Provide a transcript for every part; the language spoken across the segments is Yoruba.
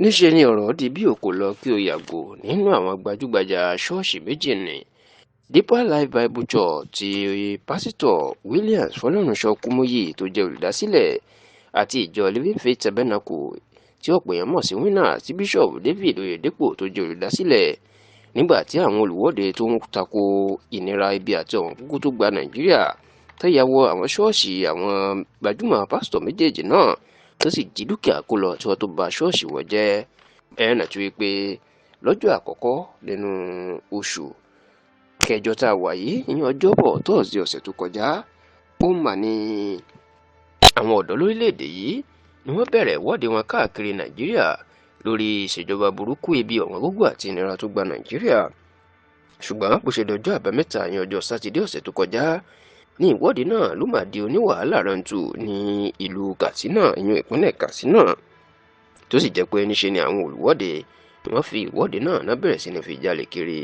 níṣe ni ọ̀rọ̀ di bí òkò lọ kí o yàgò nínú àwọn gbajúgbajà ṣọ́ọ̀ṣì méjì ní Deeper Life Bible Church ti pásítọ̀ Williams Fọlọ́runṣọ́ Kúmúyì tó jẹ́ olùdásílẹ̀ àti ìjọ Living Faith Tabernacle tí ọ̀pọ̀ èèyàn mọ̀ sí Winners tí Bishop David Oyedepo tó jẹ́ olùdásílẹ̀ nígbà tí àwọn olùwọ́de tó ń tako ìnira ibi àti ọ̀wọ́n gógó tó gba Nàìjíríà tó ya wọ àwọn ṣọ́ọ̀ṣì àwọn gbajúmọ̀ pásítọ̀ méjèèjì náà tó sì jí dúkìá kó lọ tí wọ́n tó ba ṣọ́ọ̀ṣì wọn jẹ́. ẹ̀rọ tí wípé lọ́jọ́ àkọ́kọ́ nínú oṣù kẹjọ tá a wà yìí ìyẹn ọjọ́bọ̀ tọ́ọ̀sì ọ̀sẹ̀ tó kọjá ó mà ní àwọn ọ̀dọ́ lórílẹ̀‐èdè yìí ni wọ́n bẹ̀rẹ̀ ìwọ́de wọn káàkiri Nàìjíríà lórí ìṣèjọba burúkú ibi ọ̀wọ́n gógó àti ìnira tó gba Nàìjíríà. ṣùgbọ́n bó ṣe dọjọ́ àbámẹ́ta ìyẹn ọjọ́ sátidé ọ̀sẹ̀ tó kọjá ní ìwọ́de náà ló máa di oníwàhálà rántù ní ìlú Katsina ìyẹn ìpínlẹ̀ Katsina tó sì jẹ́ pé níṣe ni àwọn olùwọ́de ni wọ́n fi ìwọ́de náà bẹ̀rẹ̀ sí ní fi jalè kiri.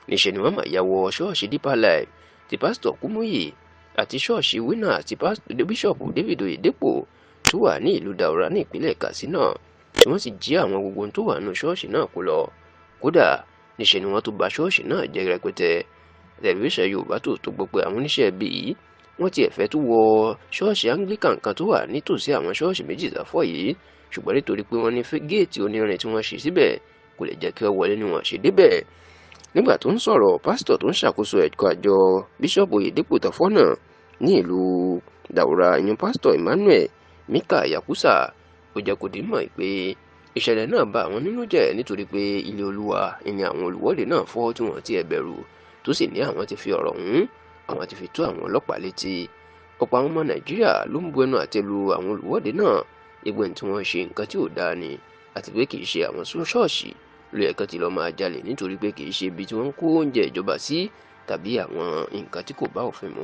níṣe ni wọ́n máa ya wọ ṣọ́ọ̀ṣì Deeper Life ti pásítọ̀ Kúmúyì àti ṣọ́ọ̀ṣì Winners ti Bishop David Oyedepo tó wà ní ìlú Daura ní ìpínlẹ̀ Katsina tí wọ́n sì jí àwọn gbogbo tó wà nínú ṣọ́ọ̀ṣì náà kó lọ. kódà níṣe ni wọ́n tó ba ṣọ́ọ̀ṣì náà jẹ́ rẹpẹtẹ. tẹlifíṣàn Yorùbá tó gbọ́ pé àwọn oníṣẹ́ ibi yìí wọ́n ti ẹ̀fẹ́ tó wọ ṣọ́ọ̀ṣì Anglican kan tó wà nítòsí àwọn ṣọ́ọ̀ṣì méjì sáfọ́ yìí ṣùgbọ́n nítorí pé wọ́n ní géètì onírin tí wọ́n ṣe síbẹ̀ kò lè jẹ́ kí wọ́n wọlé ni wọ́n ṣe débẹ̀. nígbà tó ń sọ̀rọ̀ pásítọ̀ tó ń ṣàkóso ẹ̀kọ́ àjọ Bishop Oyedepo tọ́fọ́nà ní ìlú Daura ìyẹn pásítọ̀ Emmanuel Mika Yakusa ó jẹ́ kó di mọ̀ pé ìṣẹ̀lẹ̀ náà bà àwọn nínú jẹ́ nítorí pé ilé Olúwa ni àwọn olùwọ́de náà fọ́ tí wọ́n ti bẹ̀rù tó sì ní àwọn ti fi ọ̀rọ̀ ọ̀hún àwọn ti fi tó àwọn ọlọ́pàá létí. ọ̀pọ̀ àwọn ọmọ Nàìjíríà ló ń bu ẹnu àtẹ́ lu àwọn olùwọ́de náà ìgbẹ́ tí wọ́n ṣe nǹkan tí ò dáa ni àti pé kì í ṣe àwọn ṣọ́ọ̀ṣì ló yẹ kán ti lọ́ọ́ máa jalè nítorí pé kì í ṣe ibi tí wọ́n ń kó oúnjẹ ìjọba sí tàbí àwọn nǹkan tí kò bá òfin mu.